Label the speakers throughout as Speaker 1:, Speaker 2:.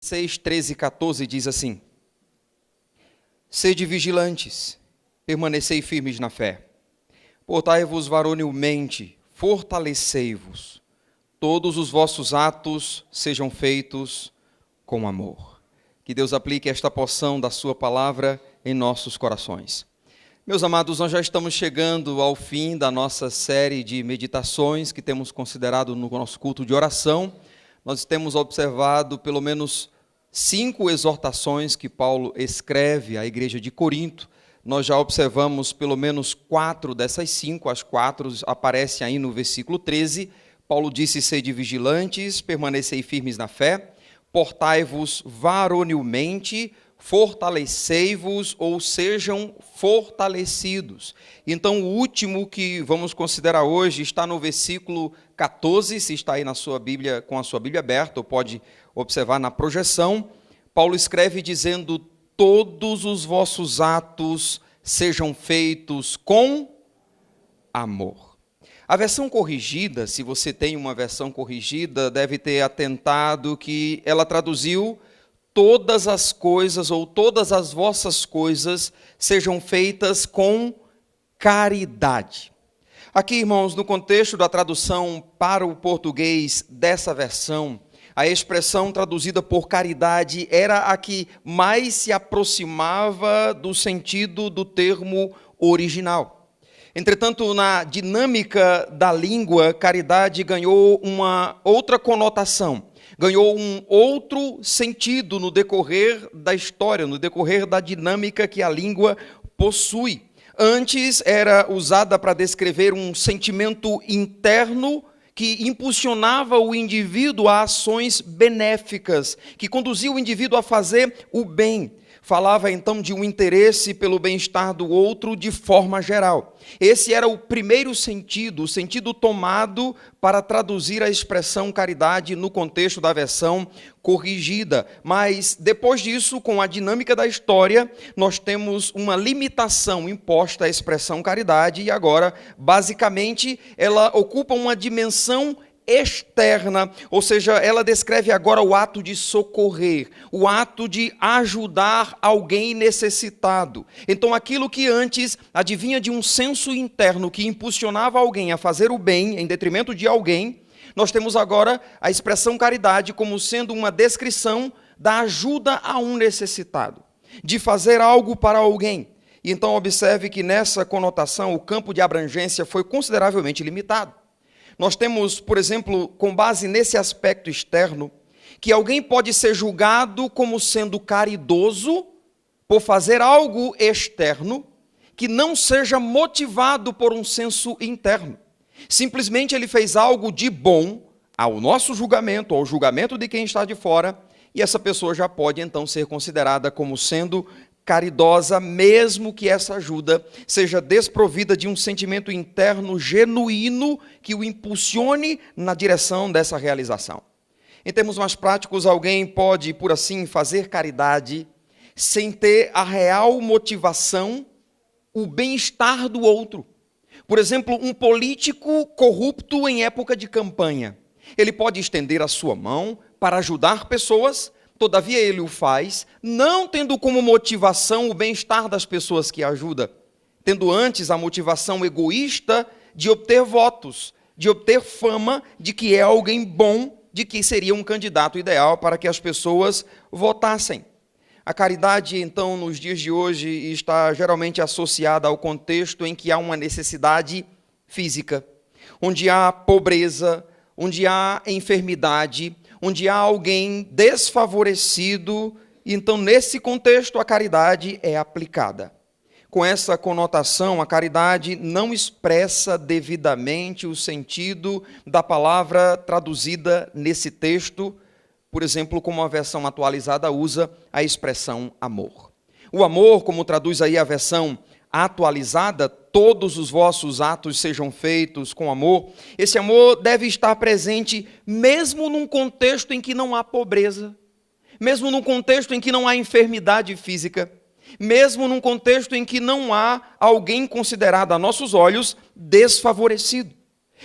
Speaker 1: 6, 13 e 14 diz assim: Sede vigilantes, permanecei firmes na fé. Portai-vos varonilmente, fortalecei-vos. Todos os vossos atos sejam feitos com amor. Que Deus aplique esta porção da sua palavra em nossos corações. Meus amados, nós já estamos chegando ao fim da nossa série de meditações que temos considerado no nosso culto de oração. Nós temos observado pelo menos 5 exortações que Paulo escreve à igreja de Corinto. Nós já observamos pelo menos 4 dessas 5, as 4 aparecem aí no versículo 13. Paulo disse: sede vigilantes, permanecei firmes na fé, portai-vos varonilmente, fortalecei-vos ou sejam fortalecidos. Então, o último que vamos considerar hoje está no versículo 14, se está aí na sua Bíblia, com a sua Bíblia aberta, ou pode observar na projeção. Paulo escreve dizendo: todos os vossos atos sejam feitos com amor. A versão corrigida, se você tem uma versão corrigida, deve ter atentado que ela traduziu: todas as coisas ou todas as vossas coisas sejam feitas com caridade. Aqui, irmãos, no contexto da tradução para o português dessa versão, a expressão traduzida por caridade era a que mais se aproximava do sentido do termo original. Entretanto, na dinâmica da língua, caridade ganhou uma outra conotação, ganhou um outro sentido no decorrer da história, no decorrer da dinâmica que a língua possui. Antes era usada para descrever um sentimento interno que impulsionava o indivíduo a ações benéficas, que conduzia o indivíduo a fazer o bem. Falava então de um interesse pelo bem-estar do outro de forma geral. Esse era o primeiro sentido, o sentido tomado para traduzir a expressão caridade no contexto da versão corrigida. Mas depois disso, com a dinâmica da história, nós temos uma limitação imposta à expressão caridade e agora, basicamente, ela ocupa uma dimensão externa, ou seja, ela descreve agora o ato de socorrer, o ato de ajudar alguém necessitado. Então, aquilo que antes advinha de um senso interno que impulsionava alguém a fazer o bem em detrimento de alguém, nós temos agora a expressão caridade como sendo uma descrição da ajuda a um necessitado, de fazer algo para alguém. E então, observe que nessa conotação o campo de abrangência foi consideravelmente limitado. Nós temos, por exemplo, com base nesse aspecto externo, que alguém pode ser julgado como sendo caridoso por fazer algo externo que não seja motivado por um senso interno. Simplesmente ele fez algo de bom ao nosso julgamento, ao julgamento de quem está de fora, e essa pessoa já pode então ser considerada como sendo caridosa, mesmo que essa ajuda seja desprovida de um sentimento interno genuíno que o impulsione na direção dessa realização. Em termos mais práticos, alguém pode, por assim, fazer caridade sem ter a real motivação, o bem-estar do outro. Por exemplo, um político corrupto em época de campanha. Ele pode estender a sua mão para ajudar pessoas. Todavia, ele o faz, não tendo como motivação o bem-estar das pessoas que ajuda, tendo antes a motivação egoísta de obter votos, de obter fama de que é alguém bom, de que seria um candidato ideal para que as pessoas votassem. A caridade, então, nos dias de hoje, está geralmente associada ao contexto em que há uma necessidade física, onde há pobreza, onde há enfermidade, onde há alguém desfavorecido, então nesse contexto a caridade é aplicada. Com essa conotação, a caridade não expressa devidamente o sentido da palavra traduzida nesse texto, por exemplo, como a versão atualizada usa a expressão amor. O amor, como traduz aí a versão atualizada, todos os vossos atos sejam feitos com amor. Esse amor deve estar presente mesmo num contexto em que não há pobreza, mesmo num contexto em que não há enfermidade física, mesmo num contexto em que não há alguém considerado a nossos olhos desfavorecido.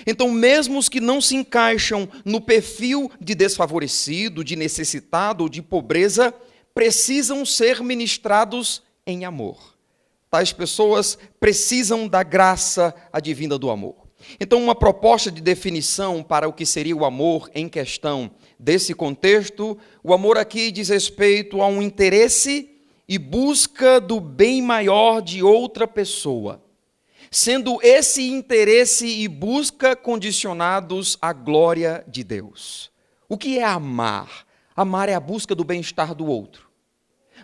Speaker 1: Então, mesmo os que não se encaixam no perfil de desfavorecido, de necessitado ou de pobreza, precisam ser ministrados em amor. Tais pessoas precisam da graça advinda do amor. Então, uma proposta de definição para o que seria o amor em questão desse contexto, o amor aqui diz respeito a um interesse e busca do bem maior de outra pessoa, sendo esse interesse e busca condicionados à glória de Deus. O que é amar? Amar é a busca do bem-estar do outro.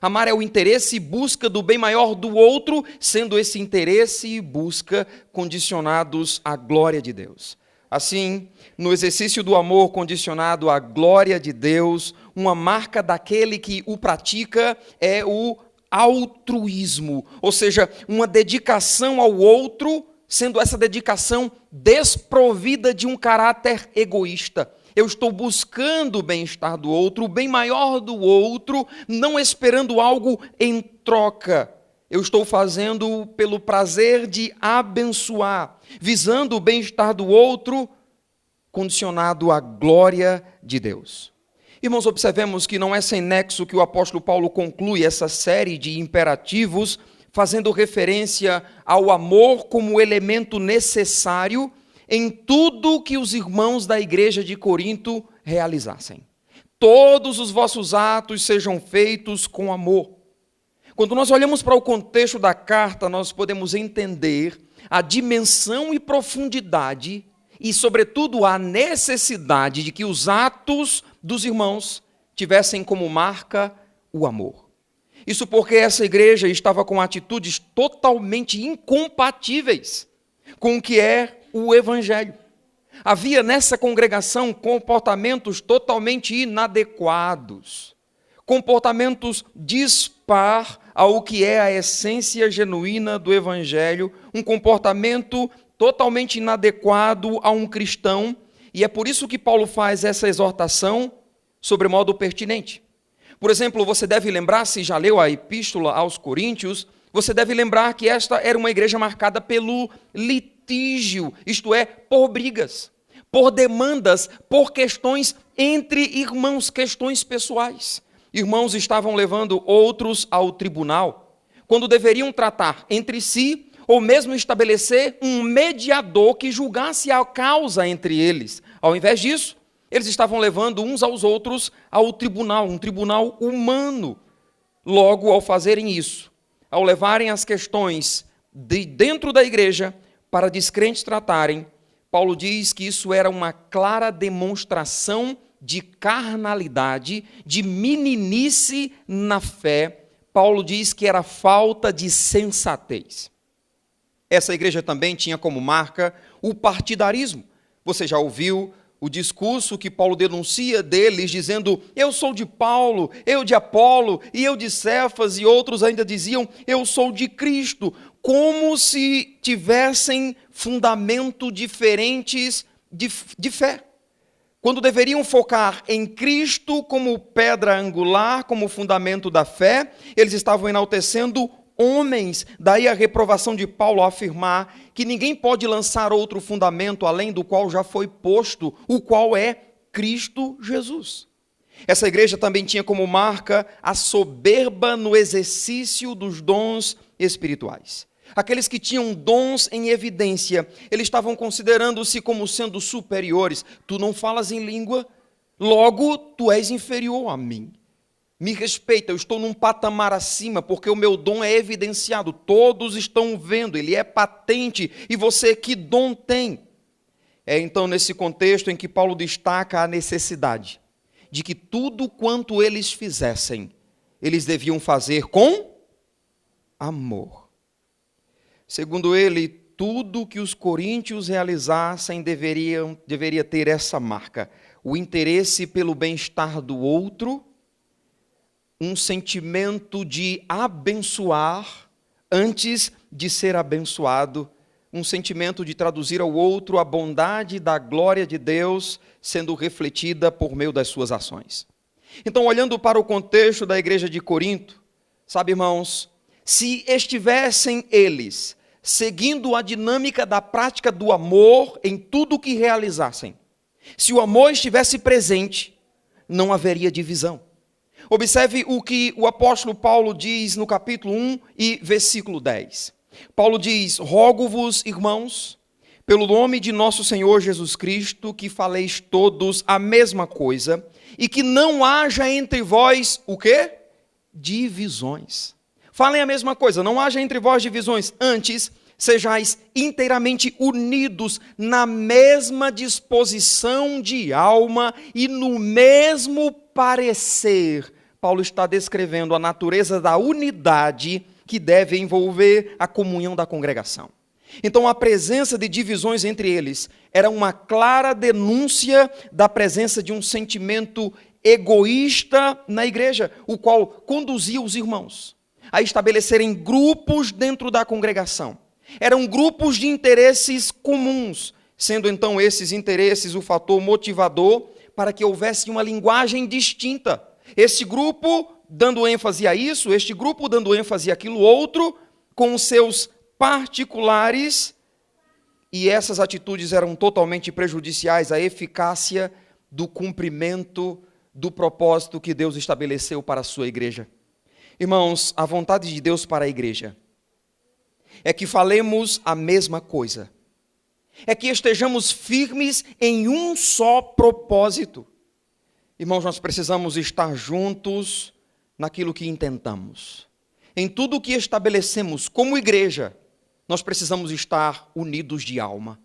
Speaker 1: Amar é o interesse e busca do bem maior do outro, sendo esse interesse e busca condicionados à glória de Deus. Assim, no exercício do amor condicionado à glória de Deus, uma marca daquele que o pratica é o altruísmo, ou seja, uma dedicação ao outro, sendo essa dedicação desprovida de um caráter egoísta. Eu estou buscando o bem-estar do outro, o bem maior do outro, não esperando algo em troca. Eu estou fazendo pelo prazer de abençoar, visando o bem-estar do outro, condicionado à glória de Deus. Irmãos, observemos que não é sem nexo que o apóstolo Paulo conclui essa série de imperativos, fazendo referência ao amor como elemento necessário em tudo que os irmãos da igreja de Corinto realizassem. Todos os vossos atos sejam feitos com amor. Quando nós olhamos para o contexto da carta, nós podemos entender a dimensão e profundidade e, sobretudo, a necessidade de que os atos dos irmãos tivessem como marca o amor. Isso porque essa igreja estava com atitudes totalmente incompatíveis com o que é o Evangelho. Havia nessa congregação comportamentos totalmente inadequados, comportamentos dispar ao que é a essência genuína do Evangelho, um comportamento totalmente inadequado a um cristão, e é por isso que Paulo faz essa exortação sobremodo pertinente. Por exemplo, você deve lembrar, se já leu a epístola aos Coríntios, você deve lembrar que esta era uma igreja marcada pelo litígio, isto é, por brigas, por demandas, por questões entre irmãos, questões pessoais. Irmãos estavam levando outros ao tribunal, quando deveriam tratar entre si, ou mesmo estabelecer um mediador que julgasse a causa entre eles. Ao invés disso, eles estavam levando uns aos outros ao tribunal, um tribunal humano. Logo, ao fazerem isso, ao levarem as questões de dentro da igreja para descrentes tratarem, Paulo diz que isso era uma clara demonstração de carnalidade, de meninice na fé. Paulo diz que era falta de sensatez. Essa igreja também tinha como marca o partidarismo. Você já ouviu o discurso que Paulo denuncia deles, dizendo: eu sou de Paulo, eu de Apolo, e eu de Cefas, e outros ainda diziam: eu sou de Cristo, como se tivessem fundamentos diferentes de fé. Quando deveriam focar em Cristo como pedra angular, como fundamento da fé, eles estavam enaltecendo homens. Daí a reprovação de Paulo a afirmar que ninguém pode lançar outro fundamento além do qual já foi posto, o qual é Cristo Jesus. Essa igreja também tinha como marca a soberba no exercício dos dons espirituais. Aqueles que tinham dons em evidência, eles estavam considerando-se como sendo superiores. Tu não falas em língua, logo tu és inferior a mim. Me respeita, eu estou num patamar acima, porque o meu dom é evidenciado, todos estão vendo, ele é patente, e você que dom tem? É então nesse contexto em que Paulo destaca a necessidade de que tudo quanto eles fizessem, eles deviam fazer com amor. Segundo ele, tudo que os coríntios realizassem deveria ter essa marca, o interesse pelo bem-estar do outro, um sentimento de abençoar antes de ser abençoado, um sentimento de traduzir ao outro a bondade da glória de Deus sendo refletida por meio das suas ações. Então, olhando para o contexto da igreja de Corinto, sabe, irmãos, se estivessem eles seguindo a dinâmica da prática do amor em tudo o que realizassem. Se o amor estivesse presente, não haveria divisão. Observe o que o apóstolo Paulo diz no capítulo 1 e versículo 10. Paulo diz: rogo-vos, irmãos, pelo nome de nosso Senhor Jesus Cristo, que faleis todos a mesma coisa, e que não haja entre vós, o quê? Divisões. Falem a mesma coisa, não haja entre vós divisões, antes sejais inteiramente unidos na mesma disposição de alma e no mesmo parecer. Paulo está descrevendo a natureza da unidade que deve envolver a comunhão da congregação. Então, a presença de divisões entre eles era uma clara denúncia da presença de um sentimento egoísta na igreja, o qual conduzia os irmãos a estabelecerem grupos dentro da congregação. Eram grupos de interesses comuns, sendo então esses interesses o fator motivador para que houvesse uma linguagem distinta. Este grupo dando ênfase a isso, este grupo dando ênfase àquilo outro, com os seus particulares, e essas atitudes eram totalmente prejudiciais à eficácia do cumprimento do propósito que Deus estabeleceu para a sua igreja. Irmãos, a vontade de Deus para a igreja é que falemos a mesma coisa, é que estejamos firmes em um só propósito. Irmãos, nós precisamos estar juntos naquilo que intentamos. Em tudo o que estabelecemos como igreja, nós precisamos estar unidos de alma.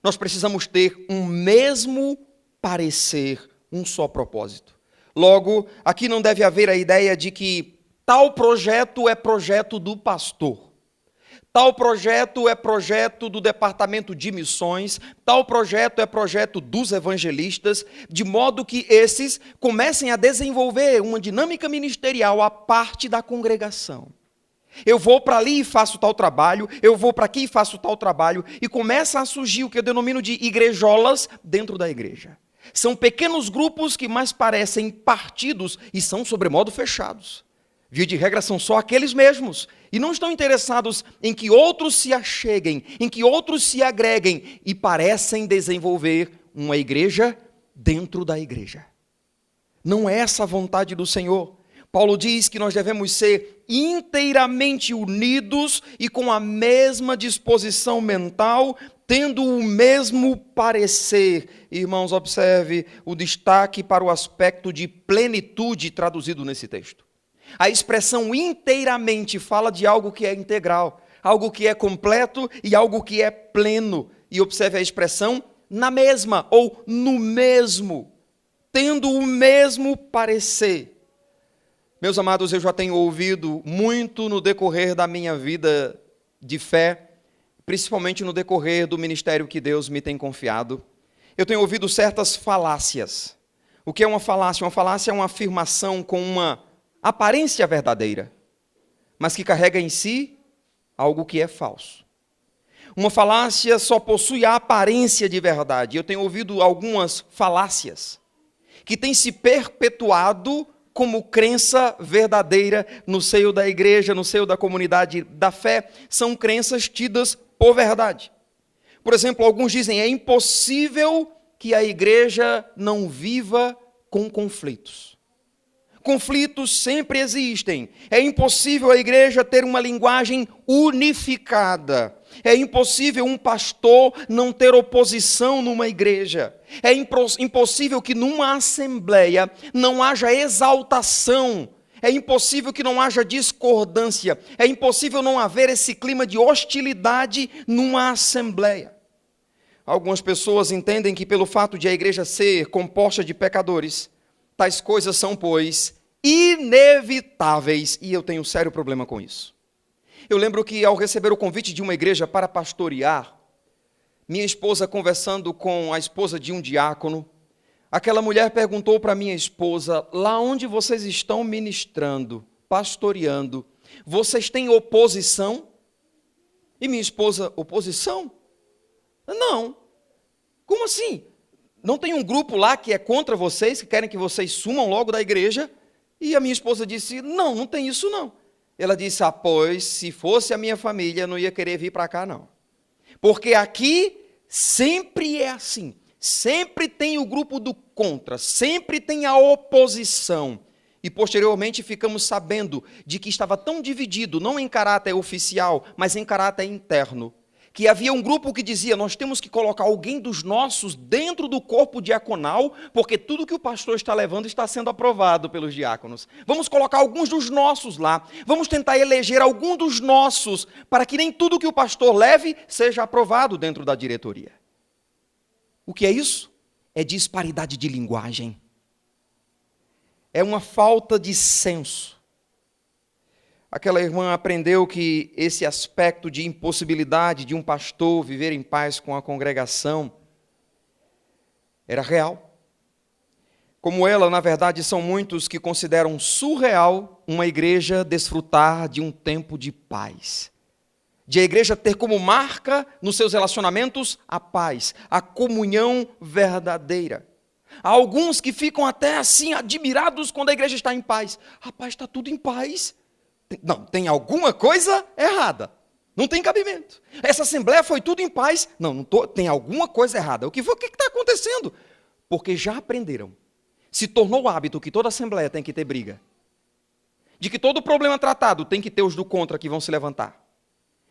Speaker 1: Nós precisamos ter um mesmo parecer, um só propósito. Logo, aqui não deve haver a ideia de que tal projeto é projeto do pastor. Tal projeto é projeto do departamento de missões, tal projeto é projeto dos evangelistas, de modo que esses comecem a desenvolver uma dinâmica ministerial à parte da congregação. Eu vou para ali e faço tal trabalho, eu vou para aqui e faço tal trabalho, e começa a surgir o que eu denomino de igrejolas dentro da igreja. São pequenos grupos que mais parecem partidos e são sobremodo fechados. Via de regra, são só aqueles mesmos, e não estão interessados em que outros se acheguem, em que outros se agreguem, e parecem desenvolver uma igreja dentro da igreja. Não é essa a vontade do Senhor. Paulo diz que nós devemos ser inteiramente unidos e com a mesma disposição mental, tendo o mesmo parecer. Irmãos, observe o destaque para o aspecto de plenitude traduzido nesse texto. A expressão inteiramente fala de algo que é integral, algo que é completo e algo que é pleno. E observe a expressão na mesma ou no mesmo, tendo o mesmo parecer. Meus amados, eu já tenho ouvido muito no decorrer da minha vida de fé, principalmente no decorrer do ministério que Deus me tem confiado. Eu tenho ouvido certas falácias. O que é uma falácia? Uma falácia é uma afirmação com uma aparência verdadeira, mas que carrega em si algo que é falso. Uma falácia só possui a aparência de verdade. Eu tenho ouvido algumas falácias que têm se perpetuado como crença verdadeira no seio da igreja, no seio da comunidade da fé. São crenças tidas por verdade. Por exemplo, alguns dizem: é impossível que a igreja não viva com conflitos. Conflitos sempre existem. É impossível a igreja ter uma linguagem unificada. É impossível um pastor não ter oposição numa igreja. É impossível que numa assembleia não haja exaltação. É impossível que não haja discordância. É impossível não haver esse clima de hostilidade numa assembleia. Algumas pessoas entendem que pelo fato de a igreja ser composta de pecadores, tais coisas são, pois, inevitáveis, e eu tenho um sério problema com isso. Eu lembro que ao receber o convite de uma igreja para pastorear, minha esposa conversando com a esposa de um diácono, aquela mulher perguntou para minha esposa: lá onde vocês estão ministrando, pastoreando, vocês têm oposição? E minha esposa: oposição? Não. Como assim? Não tem um grupo lá que é contra vocês, que querem que vocês sumam logo da igreja? E a minha esposa disse: não tem isso não. Ela disse, pois, se fosse a minha família, eu não ia querer vir para cá, não. Porque aqui sempre é assim. Sempre tem o grupo do contra, sempre tem a oposição. E posteriormente ficamos sabendo de que estava tão dividido, não em caráter oficial, mas em caráter interno, que havia um grupo que dizia, nós temos que colocar alguém dos nossos dentro do corpo diaconal, porque tudo que o pastor está levando está sendo aprovado pelos diáconos. Vamos colocar alguns dos nossos lá, vamos tentar eleger algum dos nossos, para que nem tudo que o pastor leve seja aprovado dentro da diretoria. O que é isso? É disparidade de linguagem. É uma falta de senso. Aquela irmã aprendeu que esse aspecto de impossibilidade de um pastor viver em paz com a congregação era real. Como ela, na verdade, são muitos que consideram surreal uma igreja desfrutar de um tempo de paz. De a igreja ter como marca nos seus relacionamentos a paz, a comunhão verdadeira. Há alguns que ficam até assim admirados quando a igreja está em paz. Rapaz, está tudo em paz. Não, tem alguma coisa errada. Não tem cabimento. Essa assembleia foi tudo em paz. Não, tem alguma coisa errada. O que está acontecendo? Porque já aprenderam. Se tornou hábito que toda assembleia tem que ter briga. De que todo problema tratado tem que ter os do contra que vão se levantar.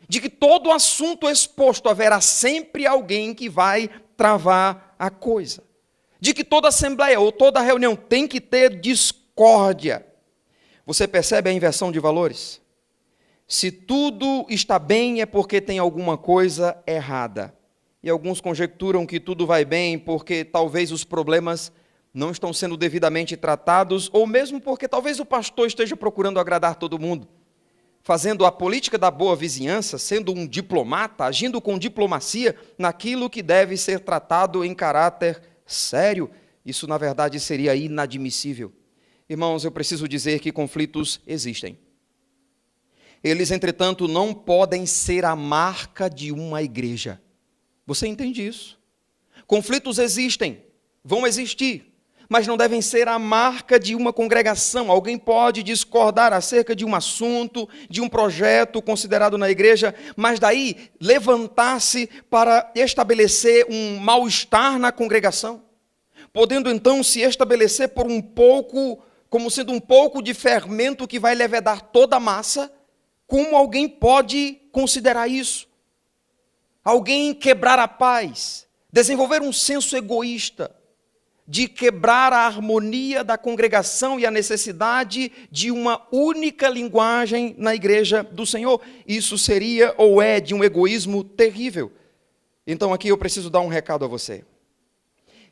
Speaker 1: De que todo assunto exposto haverá sempre alguém que vai travar a coisa. De que toda assembleia ou toda reunião tem que ter discórdia. Você percebe a inversão de valores? Se tudo está bem é porque tem alguma coisa errada. E alguns conjecturam que tudo vai bem porque talvez os problemas não estão sendo devidamente tratados, ou mesmo porque talvez o pastor esteja procurando agradar todo mundo, fazendo a política da boa vizinhança, sendo um diplomata, agindo com diplomacia naquilo que deve ser tratado em caráter sério. Isso, na verdade, seria inadmissível. Irmãos, eu preciso dizer que conflitos existem. Eles, entretanto, não podem ser a marca de uma igreja. Você entende isso? Conflitos existem, vão existir, mas não devem ser a marca de uma congregação. Alguém pode discordar acerca de um assunto, de um projeto considerado na igreja, mas daí levantar-se para estabelecer um mal-estar na congregação, podendo então se estabelecer por um pouco, como sendo um pouco de fermento que vai levedar toda a massa. Como alguém pode considerar isso? Alguém quebrar a paz, desenvolver um senso egoísta, de quebrar a harmonia da congregação e a necessidade de uma única linguagem na igreja do Senhor. Isso seria ou é de um egoísmo terrível. Então aqui eu preciso dar um recado a você.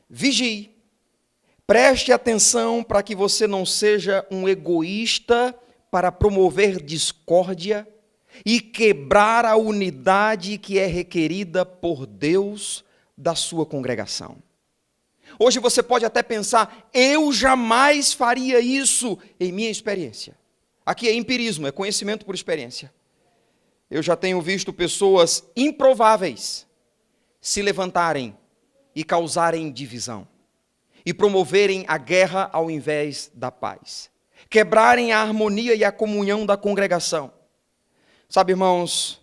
Speaker 1: Vigie, preste atenção para que você não seja um egoísta para promover discórdia e quebrar a unidade que é requerida por Deus da sua congregação. Hoje você pode até pensar, eu jamais faria isso em minha experiência. Aqui é empirismo, é conhecimento por experiência. Eu já tenho visto pessoas improváveis se levantarem e causarem divisão e promoverem a guerra ao invés da paz. Quebrarem a harmonia e a comunhão da congregação. Sabe, irmãos,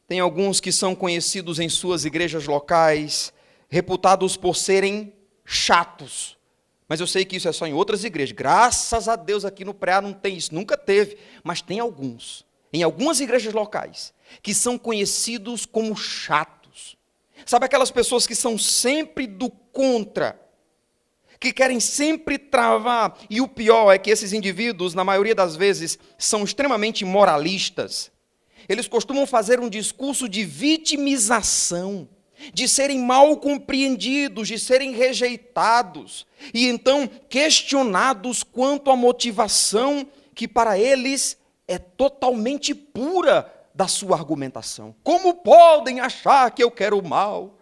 Speaker 1: tem alguns que são conhecidos em suas igrejas locais, reputados por serem chatos. Mas eu sei que isso é só em outras igrejas. Graças a Deus aqui no Preá não tem isso, nunca teve. Mas tem alguns, em algumas igrejas locais, que são conhecidos como chatos. Sabe aquelas pessoas que são sempre do contra, que querem sempre travar, e o pior é que esses indivíduos, na maioria das vezes, são extremamente moralistas. Eles costumam fazer um discurso de vitimização, de serem mal compreendidos, de serem rejeitados, e então questionados quanto à motivação que para eles é totalmente pura da sua argumentação. Como podem achar que eu quero o mal?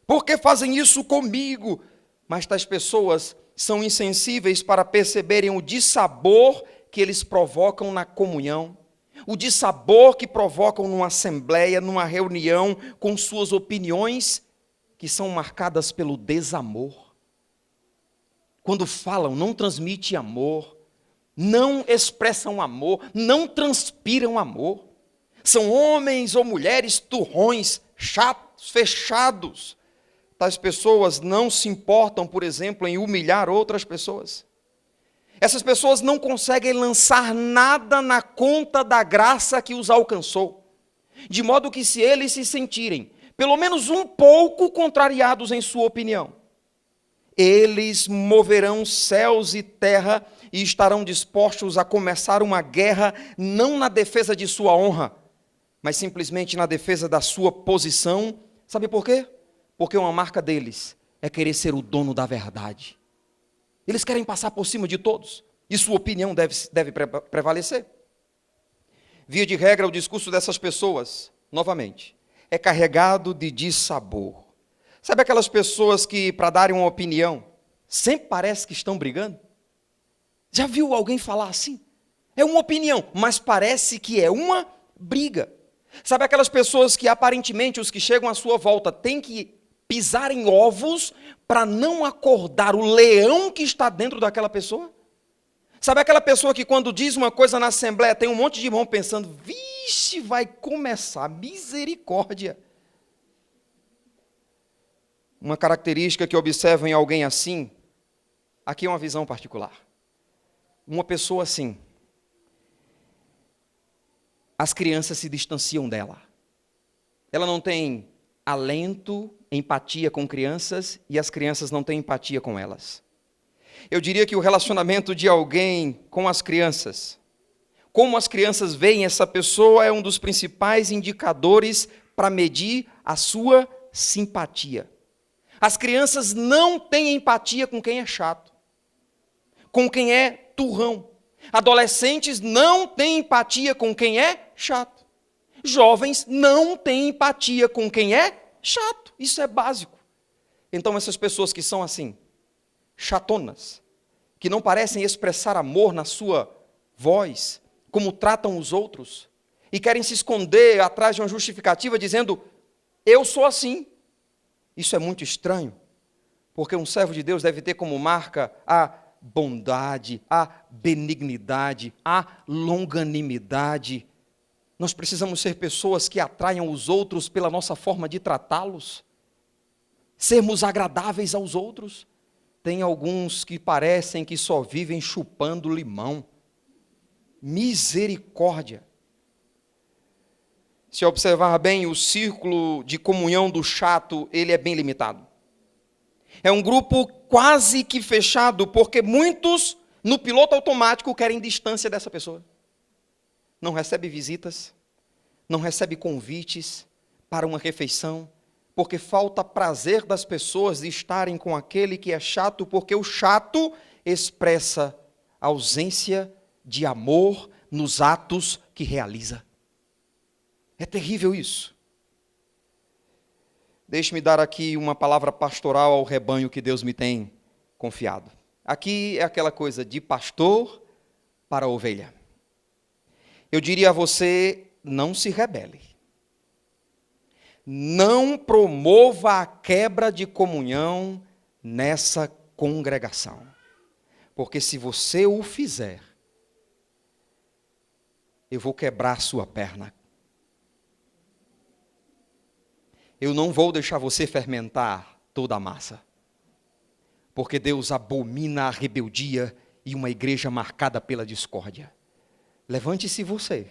Speaker 1: Por que fazem isso comigo? Mas tais pessoas são insensíveis para perceberem o dissabor que eles provocam na comunhão, o dissabor que provocam numa assembleia, numa reunião, com suas opiniões que são marcadas pelo desamor. Quando falam, não transmite amor, não expressam amor, não transpiram amor. São homens ou mulheres turrões, chatos, fechados. Tais pessoas não se importam, por exemplo, em humilhar outras pessoas. Essas pessoas não conseguem lançar nada na conta da graça que os alcançou. De modo que, se eles se sentirem, pelo menos um pouco contrariados em sua opinião, eles moverão céus e terra e estarão dispostos a começar uma guerra, não na defesa de sua honra, mas simplesmente na defesa da sua posição. Sabe por quê? Porque uma marca deles é querer ser o dono da verdade. Eles querem passar por cima de todos, e sua opinião deve prevalecer. Via de regra, o discurso dessas pessoas, novamente, é carregado de dissabor. Sabe aquelas pessoas que, para darem uma opinião, sempre parece que estão brigando? Já viu alguém falar assim? É uma opinião, mas parece que é uma briga. Sabe aquelas pessoas que, aparentemente, os que chegam à sua volta têm que pisar em ovos para não acordar o leão que está dentro daquela pessoa? Sabe aquela pessoa que, quando diz uma coisa na assembleia, tem um monte de irmão pensando, vixe, vai começar, misericórdia. Uma característica que observo em alguém assim, aqui é uma visão particular. Uma pessoa assim, as crianças se distanciam dela. Ela não tem alento, empatia com crianças, e as crianças não têm empatia com elas. Eu diria que o relacionamento de alguém com as crianças, como as crianças veem essa pessoa, é um dos principais indicadores para medir a sua simpatia. As crianças não têm empatia com quem é chato, com quem é turrão. Adolescentes não têm empatia com quem é chato. Jovens não têm empatia com quem é chato. Isso é básico. Então, essas pessoas que são assim, chatonas, que não parecem expressar amor na sua voz, como tratam os outros, e querem se esconder atrás de uma justificativa dizendo, eu sou assim. Isso é muito estranho, porque um servo de Deus deve ter como marca a bondade, a benignidade, a longanimidade. Nós precisamos ser pessoas que atraiam os outros pela nossa forma de tratá-los, sermos agradáveis aos outros. Tem alguns que parecem que só vivem chupando limão. Misericórdia. Se observar bem, o círculo de comunhão do chato, ele é bem limitado. É um grupo quase que fechado, porque muitos, no piloto automático, querem distância dessa pessoa. Não recebe visitas, não recebe convites para uma refeição, porque falta prazer das pessoas de estarem com aquele que é chato, porque o chato expressa ausência de amor nos atos que realiza. É terrível isso. Deixe-me dar aqui uma palavra pastoral ao rebanho que Deus me tem confiado. Aqui é aquela coisa de pastor para ovelha. Eu diria a você, não se rebele. Não promova a quebra de comunhão nessa congregação. Porque se você o fizer, eu vou quebrar sua perna. Eu não vou deixar você fermentar toda a massa. Porque Deus abomina a rebeldia e uma igreja marcada pela discórdia. Levante-se você.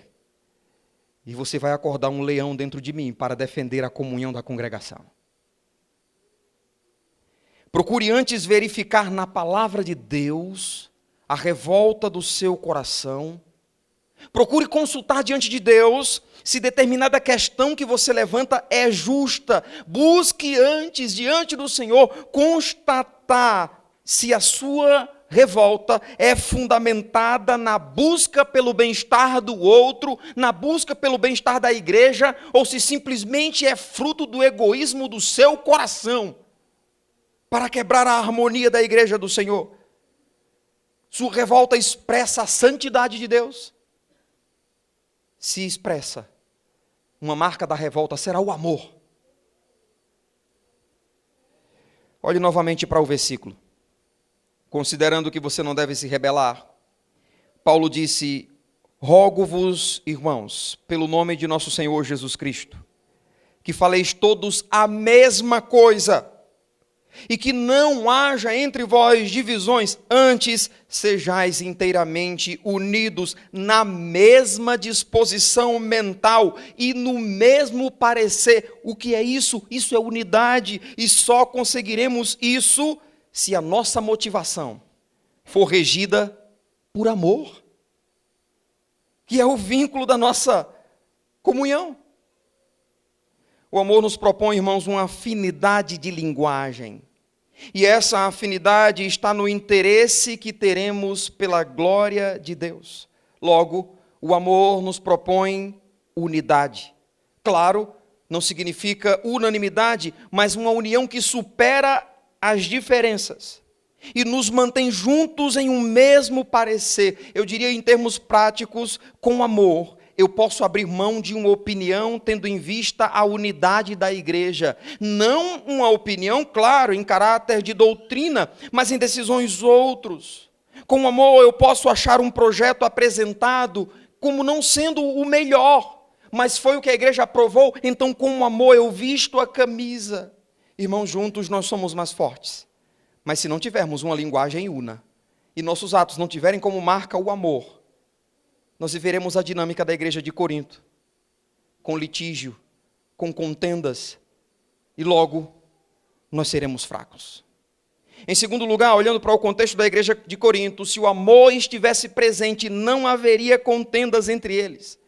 Speaker 1: E você vai acordar um leão dentro de mim para defender a comunhão da congregação. Procure antes verificar na palavra de Deus a revolta do seu coração. Procure consultar diante de Deus se determinada questão que você levanta é justa. Busque antes, diante do Senhor, constatar se a sua revolta é fundamentada na busca pelo bem-estar do outro, na busca pelo bem-estar da igreja, ou se simplesmente é fruto do egoísmo do seu coração, para quebrar a harmonia da igreja do Senhor. Sua revolta expressa a santidade de Deus? Se expressa, uma marca da revolta será o amor. Olhe novamente para o versículo. Considerando que você não deve se rebelar, Paulo disse: rogo-vos, irmãos, pelo nome de nosso Senhor Jesus Cristo, que faleis todos a mesma coisa, e que não haja entre vós divisões, antes sejais inteiramente unidos na mesma disposição mental e no mesmo parecer. O que é isso? Isso é unidade, e só conseguiremos isso se a nossa motivação for regida por amor, que é o vínculo da nossa comunhão. O amor nos propõe, irmãos, uma afinidade de linguagem. E essa afinidade está no interesse que teremos pela glória de Deus. Logo, o amor nos propõe unidade. Claro, não significa unanimidade, mas uma união que supera as diferenças e nos mantém juntos em um mesmo parecer. Eu diria, em termos práticos, com amor, eu posso abrir mão de uma opinião tendo em vista a unidade da igreja. Não uma opinião, claro, em caráter de doutrina, mas em decisões outros. Com amor eu posso achar um projeto apresentado como não sendo o melhor, mas foi o que a igreja aprovou, então com amor eu visto a camisa. Irmãos, juntos nós somos mais fortes. Mas se não tivermos uma linguagem una, e nossos atos não tiverem como marca o amor, nós viveremos a dinâmica da igreja de Corinto, com litígio, com contendas, e logo nós seremos fracos. Em segundo lugar, olhando para o contexto da igreja de Corinto, se o amor estivesse presente, não haveria contendas entre eles.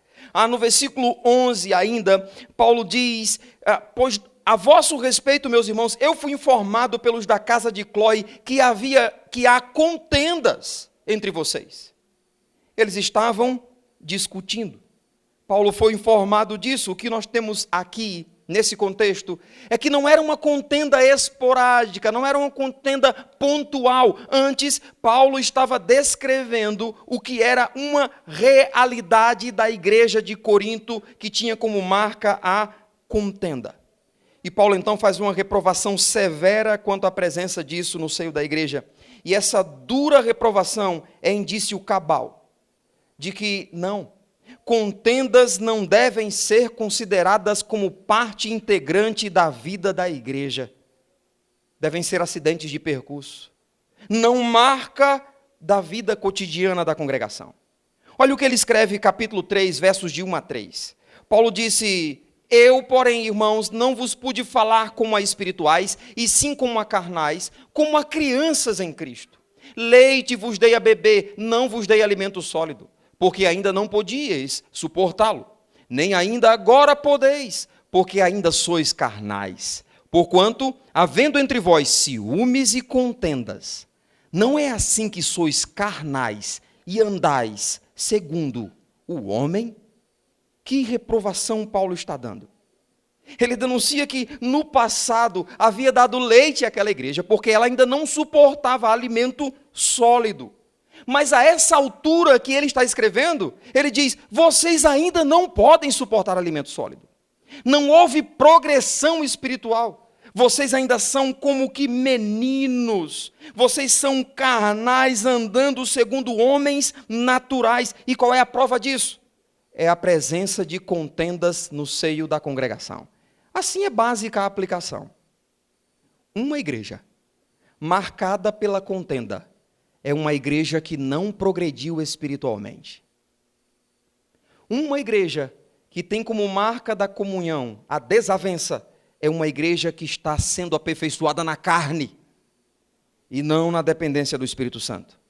Speaker 1: No versículo 11 ainda, Paulo diz: pois a vosso respeito, meus irmãos, eu fui informado pelos da casa de Cloe que há contendas entre vocês. Eles estavam discutindo. Paulo foi informado disso. O que nós temos aqui, nesse contexto, é que não era uma contenda esporádica, não era uma contenda pontual. Antes, Paulo estava descrevendo o que era uma realidade da igreja de Corinto, que tinha como marca a contenda. E Paulo então faz uma reprovação severa quanto à presença disso no seio da igreja. E essa dura reprovação é indício cabal de que contendas não devem ser consideradas como parte integrante da vida da igreja. Devem ser acidentes de percurso. Não marca da vida cotidiana da congregação. Olha o que ele escreve, capítulo 3, versos de 1 a 3. Paulo disse: eu, porém, irmãos, não vos pude falar como a espirituais, e sim como a carnais, como a crianças em Cristo. Leite vos dei a beber, não vos dei alimento sólido, porque ainda não podíeis suportá-lo. Nem ainda agora podeis, porque ainda sois carnais. Porquanto, havendo entre vós ciúmes e contendas, não é assim que sois carnais e andais segundo o homem? Que reprovação Paulo está dando? Ele denuncia que no passado havia dado leite àquela igreja, porque ela ainda não suportava alimento sólido. Mas a essa altura que ele está escrevendo, ele diz: vocês ainda não podem suportar alimento sólido. Não houve progressão espiritual. Vocês ainda são como que meninos. Vocês são carnais andando segundo homens naturais. E qual é a prova disso? É a presença de contendas no seio da congregação. Assim é básica a aplicação. Uma igreja marcada pela contenda é uma igreja que não progrediu espiritualmente. Uma igreja que tem como marca da comunhão a desavença é uma igreja que está sendo aperfeiçoada na carne e não na dependência do Espírito Santo.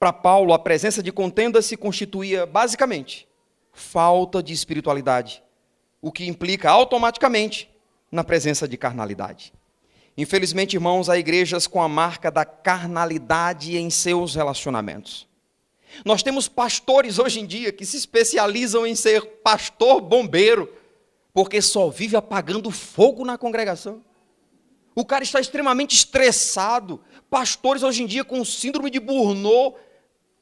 Speaker 1: Para Paulo, a presença de contenda se constituía basicamente falta de espiritualidade, o que implica automaticamente na presença de carnalidade. Infelizmente, irmãos, há igrejas com a marca da carnalidade em seus relacionamentos. Nós temos pastores hoje em dia que se especializam em ser pastor bombeiro, porque só vive apagando fogo na congregação. O cara está extremamente estressado. Pastores hoje em dia com síndrome de Burnout,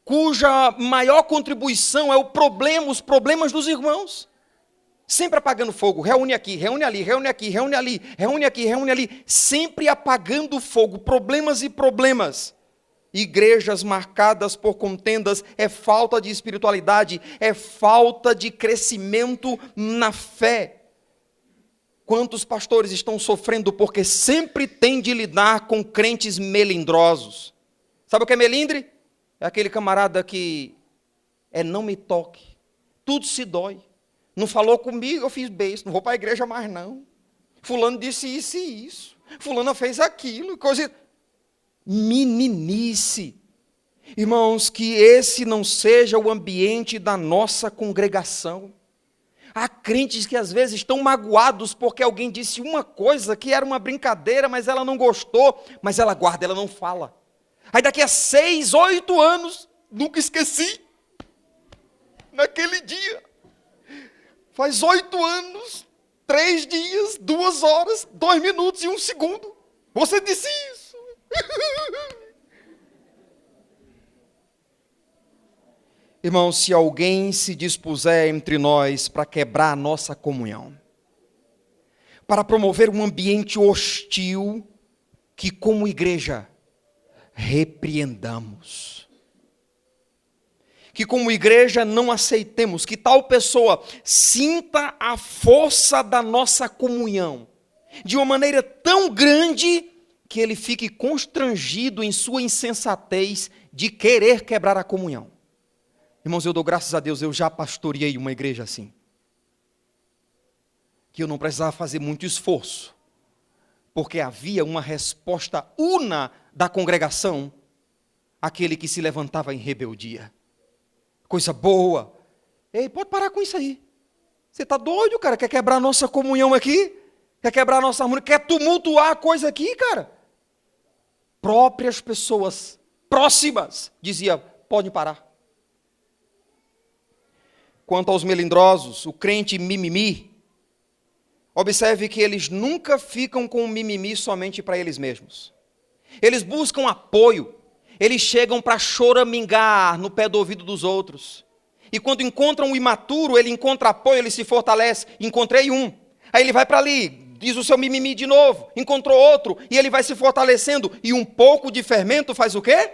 Speaker 1: cuja maior contribuição é os problemas dos irmãos. Sempre apagando fogo, reúne aqui, reúne ali, reúne aqui, reúne ali, reúne aqui, reúne ali, sempre apagando fogo, problemas e problemas. igrejas marcadas por contendas, é falta de espiritualidade, é falta de crescimento na fé. Quantos pastores estão sofrendo porque sempre têm de lidar com crentes melindrosos? Sabe o que é melindre? É aquele camarada que não me toque, tudo se dói. Não falou comigo, eu fiz beijo, não vou para a igreja mais não. Fulano disse isso e isso. Fulano fez aquilo, coisa... Meninice. Irmãos, que esse não seja o ambiente da nossa congregação. Há crentes que às vezes estão magoados porque alguém disse uma coisa que era uma brincadeira, mas ela não gostou, mas ela guarda, ela não fala. Aí daqui a 6, 8 anos, nunca esqueci, naquele dia, faz 8 anos, 3 dias, 2 horas, 2 minutos e 1 segundo, você disse isso. Irmãos, se alguém se dispuser entre nós para quebrar a nossa comunhão, para promover um ambiente hostil, que como igreja repreendamos, que como igreja não aceitemos que tal pessoa sinta a força da nossa comunhão de uma maneira tão grande que ele fique constrangido em sua insensatez de querer quebrar a comunhão. Irmãos, eu dou graças a Deus, eu já pastoreei uma igreja assim, que eu não precisava fazer muito esforço, porque havia uma resposta una da congregação àquele que se levantava em rebeldia. Coisa boa. Ei, pode parar com isso aí. Você está doido, cara? Quer quebrar a nossa comunhão aqui? Quer quebrar a nossa harmonia? Quer tumultuar a coisa aqui, cara? Próprias pessoas próximas dizia, pode parar. Quanto aos melindrosos, o crente mimimi, observe que eles nunca ficam com o mimimi somente para eles mesmos. Eles buscam apoio, eles chegam para choramingar no pé do ouvido dos outros. E quando encontram o imaturo, ele encontra apoio, ele se fortalece. Encontrei um, aí ele vai para ali, diz o seu mimimi de novo, encontrou outro, e ele vai se fortalecendo. E um pouco de fermento faz o quê?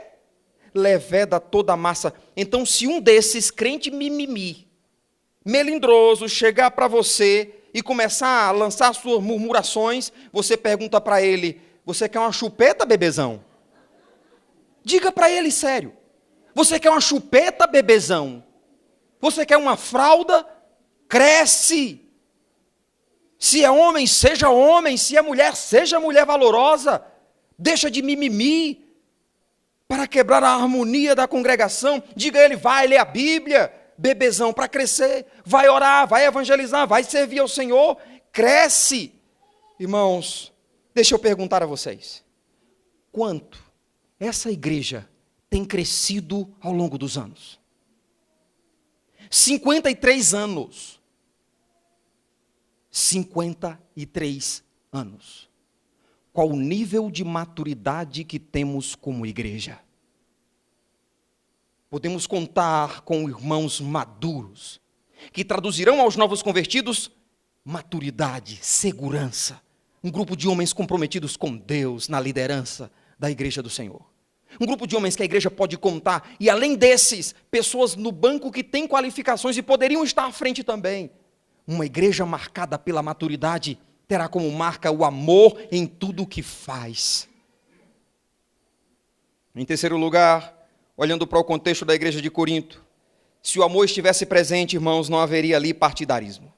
Speaker 1: Leveda toda a massa. Então, se um desses crente mimimi, melindroso, chegar para você e começar a lançar suas murmurações, você pergunta para ele, você quer uma chupeta, bebezão? Diga para ele sério, você quer uma chupeta, bebezão? Você quer uma fralda? Cresce. Se é homem, seja homem, se é mulher, seja mulher valorosa. Deixa de mimimi para quebrar a harmonia da congregação. Diga a ele, vai ler a Bíblia, bebezão, para crescer, vai orar, vai evangelizar, vai servir ao Senhor, cresce. Irmãos, deixa eu perguntar a vocês, quanto essa igreja tem crescido ao longo dos anos? 53 anos. 53 anos. Qual o nível de maturidade que temos como igreja? Podemos contar com irmãos maduros, que traduzirão aos novos convertidos maturidade, segurança. Um grupo de homens comprometidos com Deus na liderança da igreja do Senhor. Um grupo de homens que a igreja pode contar. E além desses, pessoas no banco que têm qualificações e poderiam estar à frente também. Uma igreja marcada pela maturidade terá como marca o amor em tudo o que faz. Em terceiro lugar, olhando para o contexto da igreja de Corinto, se o amor estivesse presente, irmãos, não haveria ali partidarismo.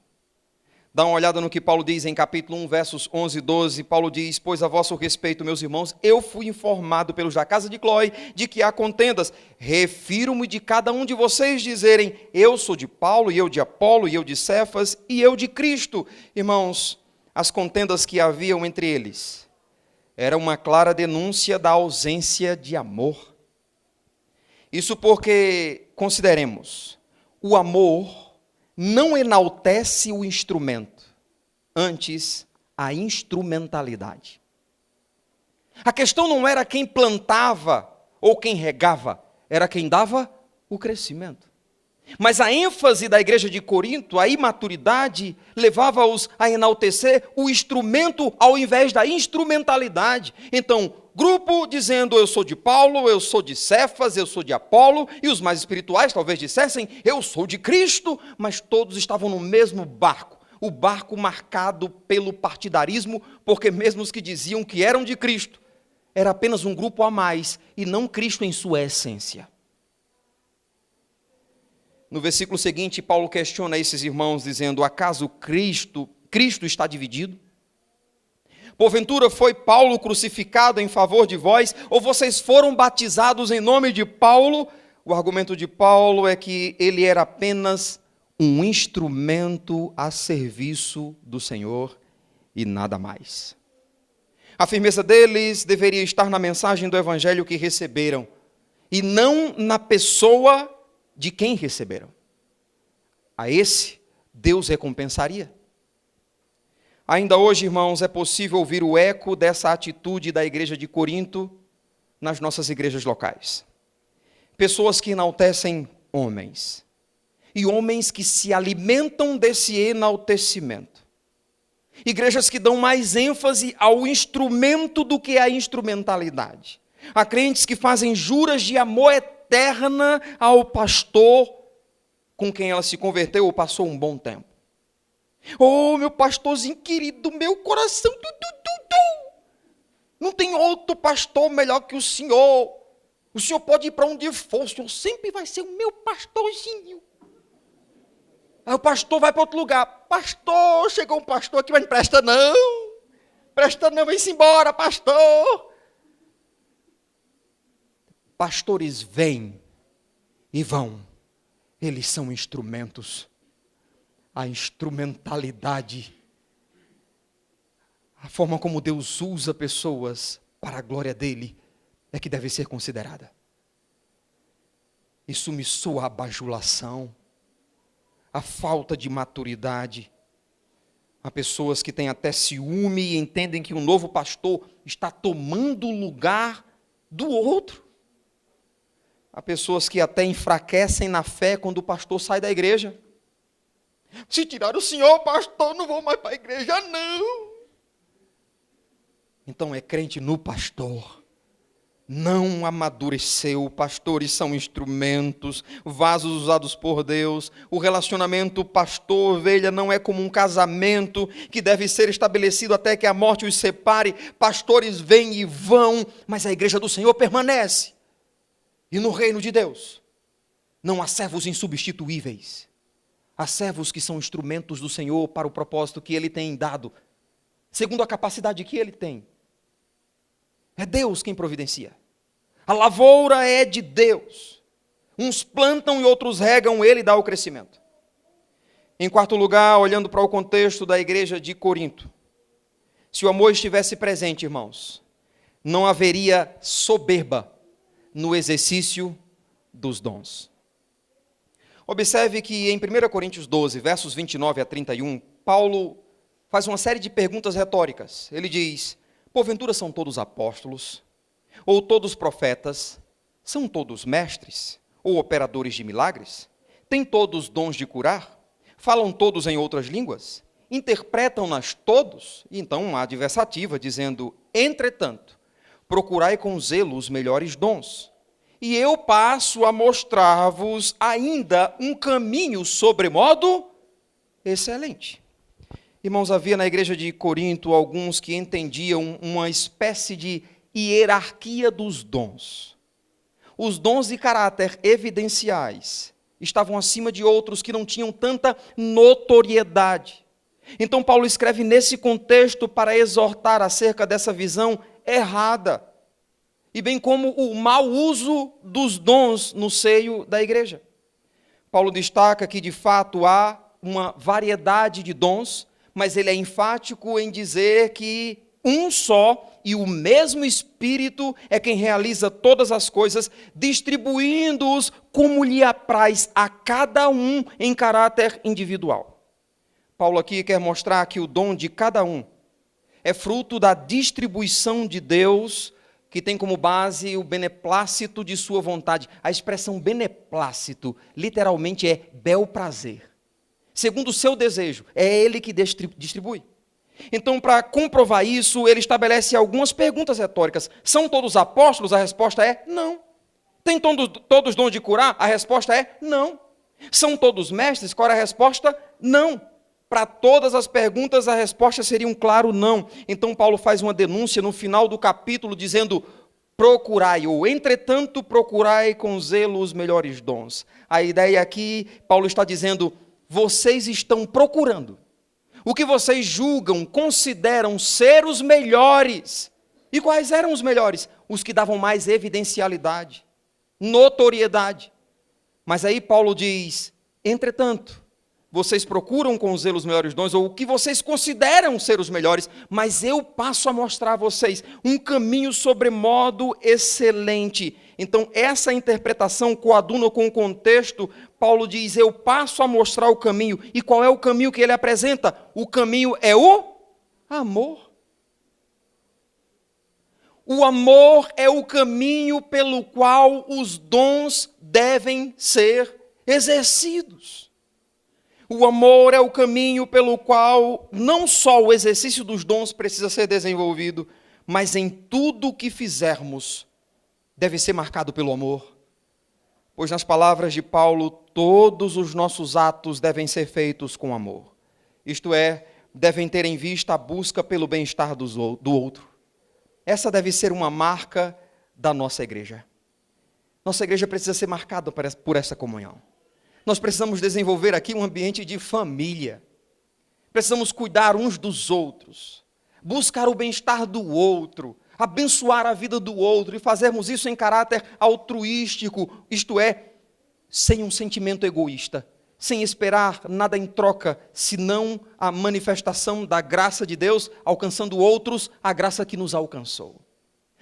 Speaker 1: Dá uma olhada no que Paulo diz em capítulo 1, versos 11 e 12. Paulo diz, pois a vosso respeito, meus irmãos, eu fui informado pelos da casa de Cloé de que há contendas. Refiro-me de cada um de vocês dizerem, eu sou de Paulo, e eu de Apolo, e eu de Cefas, e eu de Cristo. Irmãos, as contendas que haviam entre eles era uma clara denúncia da ausência de amor. Isso porque, consideremos, o amor não enaltece o instrumento, antes a instrumentalidade. A questão não era quem plantava ou quem regava, era quem dava o crescimento. Mas a ênfase da igreja de Corinto, a imaturidade, levava-os a enaltecer o instrumento ao invés da instrumentalidade. Então, Grupo dizendo, eu sou de Paulo, eu sou de Cefas, eu sou de Apolo, e os mais espirituais talvez dissessem, eu sou de Cristo, mas todos estavam no mesmo barco, o barco marcado pelo partidarismo, porque mesmo os que diziam que eram de Cristo, era apenas um grupo a mais, e não Cristo em sua essência. No versículo seguinte, Paulo questiona esses irmãos, dizendo, acaso Cristo está dividido? Porventura foi Paulo crucificado em favor de vós, ou vocês foram batizados em nome de Paulo? O argumento de Paulo é que ele era apenas um instrumento a serviço do Senhor e nada mais. A firmeza deles deveria estar na mensagem do evangelho que receberam, e não na pessoa de quem receberam. A esse, Deus recompensaria. Ainda hoje, irmãos, é possível ouvir o eco dessa atitude da igreja de Corinto nas nossas igrejas locais. Pessoas que enaltecem homens, e homens que se alimentam desse enaltecimento. Igrejas que dão mais ênfase ao instrumento do que à instrumentalidade. Há crentes que fazem juras de amor eterna ao pastor com quem ela se converteu ou passou um bom tempo. Oh, meu pastorzinho querido, meu coração, não tem outro pastor melhor que o senhor. O senhor pode ir para onde for, o senhor sempre vai ser o meu pastorzinho. Aí o pastor vai para outro lugar. Pastor, chegou um pastor aqui, mas não presta não, vem-se embora, pastor. Pastores vêm e vão, eles são instrumentos. A instrumentalidade, a forma como Deus usa pessoas para a glória dele, é que deve ser considerada. Isso me soa a bajulação, a falta de maturidade. Há pessoas que têm até ciúme e entendem que um novo pastor está tomando o lugar do outro. Há pessoas que até enfraquecem na fé quando o pastor sai da igreja. Se tirar o senhor, pastor, não vou mais para a igreja, não. Então é crente no pastor. Não amadureceu. Pastores são instrumentos, vasos usados por Deus. O relacionamento pastor-ovelha não é como um casamento que deve ser estabelecido até que a morte os separe. Pastores vêm e vão, mas a igreja do Senhor permanece. E no reino de Deus, não há servos insubstituíveis. Há servos que são instrumentos do Senhor para o propósito que Ele tem dado, segundo a capacidade que Ele tem. É Deus quem providencia. A lavoura é de Deus. Uns plantam e outros regam, Ele dá o crescimento. Em quarto lugar, olhando para o contexto da igreja de Corinto, se o amor estivesse presente, irmãos, não haveria soberba no exercício dos dons. Observe que em 1 Coríntios 12, versos 29 a 31, Paulo faz uma série de perguntas retóricas. Ele diz, porventura são todos apóstolos? Ou todos profetas? São todos mestres? Ou operadores de milagres? Têm todos dons de curar? Falam todos em outras línguas? Interpretam-nas todos? E então há adversativa, dizendo, entretanto, procurai com zelo os melhores dons. E eu passo a mostrar-vos ainda um caminho sobremodo excelente. Irmãos, havia na igreja de Corinto alguns que entendiam uma espécie de hierarquia dos dons. Os dons de caráter evidenciais estavam acima de outros que não tinham tanta notoriedade. Então Paulo escreve nesse contexto para exortar acerca dessa visão errada. E bem como o mau uso dos dons no seio da igreja. Paulo destaca que de fato há uma variedade de dons, mas ele é enfático em dizer que um só e o mesmo Espírito é quem realiza todas as coisas, distribuindo-os como lhe apraz a cada um em caráter individual. Paulo aqui quer mostrar que o dom de cada um é fruto da distribuição de Deus, que tem como base o beneplácito de sua vontade. A expressão beneplácito, literalmente é bel prazer. Segundo o seu desejo, é ele que distribui. Então, para comprovar isso, ele estabelece algumas perguntas retóricas. São todos apóstolos? A resposta é não. Tem todos dom de curar? A resposta é não. São todos mestres? Qual é a resposta? Não. Para todas as perguntas, a resposta seria um claro não. Então, Paulo faz uma denúncia no final do capítulo, dizendo: procurai, ou entretanto procurai com zelo os melhores dons. A ideia aqui, Paulo está dizendo: vocês estão procurando o que vocês julgam, consideram ser os melhores. E quais eram os melhores? Os que davam mais evidencialidade, notoriedade. Mas aí Paulo diz: entretanto, vocês procuram com zelo os melhores dons, ou o que vocês consideram ser os melhores, mas eu passo a mostrar a vocês um caminho sobremodo excelente. Então, essa interpretação coaduna com o contexto. Paulo diz: eu passo a mostrar o caminho. E qual é o caminho que ele apresenta? O caminho é o amor. O amor é o caminho pelo qual os dons devem ser exercidos. O amor é o caminho pelo qual não só o exercício dos dons precisa ser desenvolvido, mas em tudo o que fizermos deve ser marcado pelo amor. Pois nas palavras de Paulo, todos os nossos atos devem ser feitos com amor. Isto é, devem ter em vista a busca pelo bem-estar do outro. Essa deve ser uma marca da nossa igreja. Nossa igreja precisa ser marcada por essa comunhão. Nós precisamos desenvolver aqui um ambiente de família. Precisamos cuidar uns dos outros, buscar o bem-estar do outro, abençoar a vida do outro e fazermos isso em caráter altruístico, isto é, sem um sentimento egoísta, sem esperar nada em troca, senão a manifestação da graça de Deus, alcançando outros a graça que nos alcançou.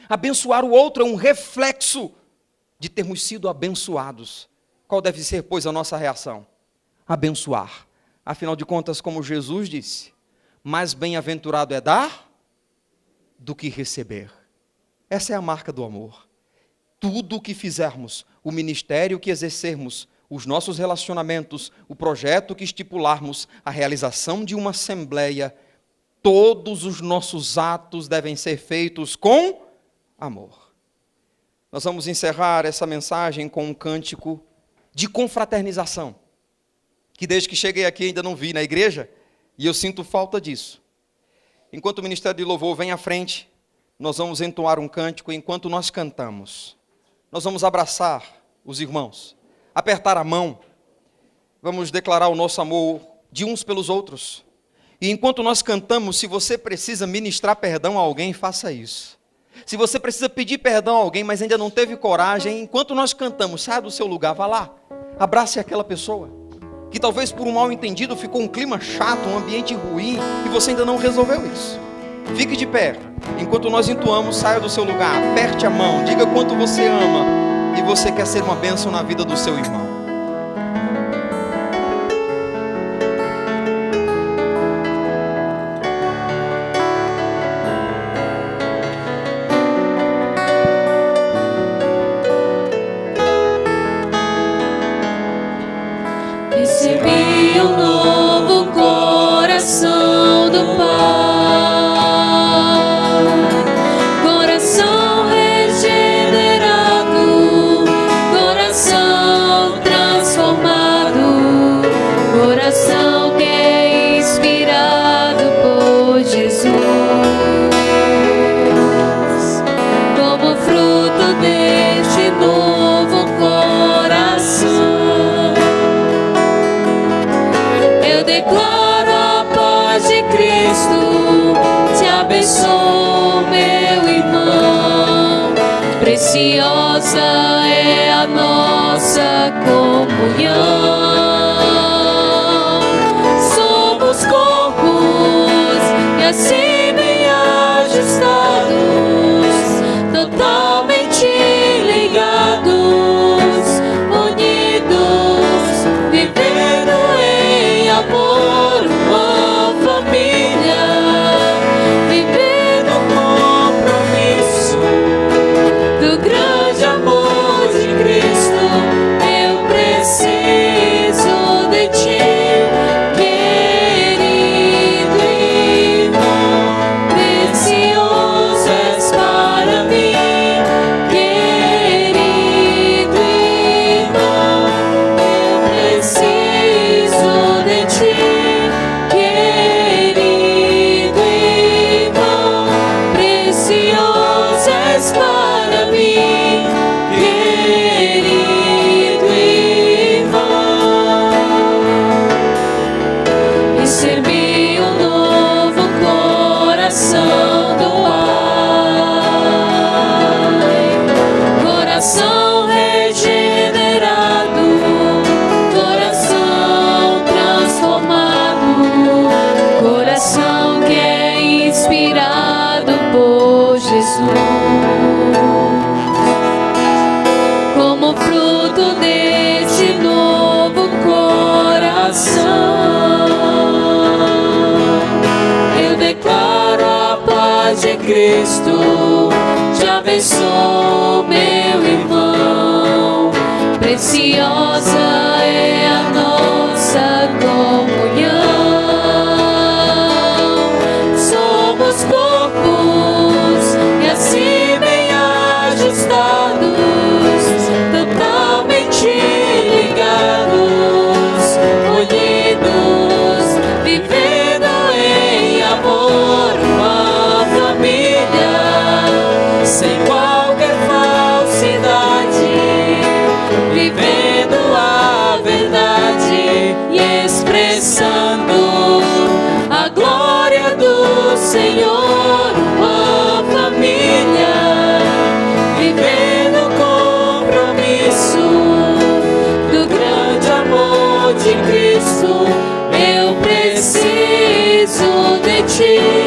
Speaker 1: Abençoar o outro é um reflexo de termos sido abençoados. Qual deve ser, pois, a nossa reação? Abençoar. Afinal de contas, como Jesus disse, mais bem-aventurado é dar do que receber. Essa é a marca do amor. Tudo o que fizermos, o ministério que exercermos, os nossos relacionamentos, o projeto que estipularmos, a realização de uma assembleia, todos os nossos atos devem ser feitos com amor. Nós vamos encerrar essa mensagem com um cântico de confraternização, que desde que cheguei aqui ainda não vi na igreja, e eu sinto falta disso. Enquanto o Ministério de Louvor vem à frente, nós vamos entoar um cântico. Enquanto nós cantamos, nós vamos abraçar os irmãos, apertar a mão, vamos declarar o nosso amor de uns pelos outros. E enquanto nós cantamos, se você precisa ministrar perdão a alguém, faça isso. Se você precisa pedir perdão a alguém, mas ainda não teve coragem, enquanto nós cantamos, saia do seu lugar, vá lá, abrace aquela pessoa, que talvez por um mal entendido ficou um clima chato, um ambiente ruim, e você ainda não resolveu isso. Fique de pé, enquanto nós entoamos, saia do seu lugar, aperte a mão, diga quanto você ama, e você quer ser uma bênção na vida do seu irmão.
Speaker 2: Recebi um novo coração do Pai, coração regenerado, coração transformado, coração que é inspirado por Jesus. Como fruto deste novo coração, declaro a paz de Cristo, te abençoo, meu irmão. Preciosa é a nossa comunhão. Somos corpos e assim bem ajustados, totalmente ligados, unidos, vivendo em amor, uma família, vivendo o compromisso do grande amor de Cristo. Eu preciso Cristo, te abençoo, meu irmão. Preciosa é a nossa comunhão. Somos corpos e assim bem ajustados, totalmente ligados, unidos, vivendo em amor, uma família, sem qualquer falsidade, vivendo a verdade e expressando a glória do Senhor, uma família, vivendo o compromisso do grande amor de Cristo. Eu preciso de ti.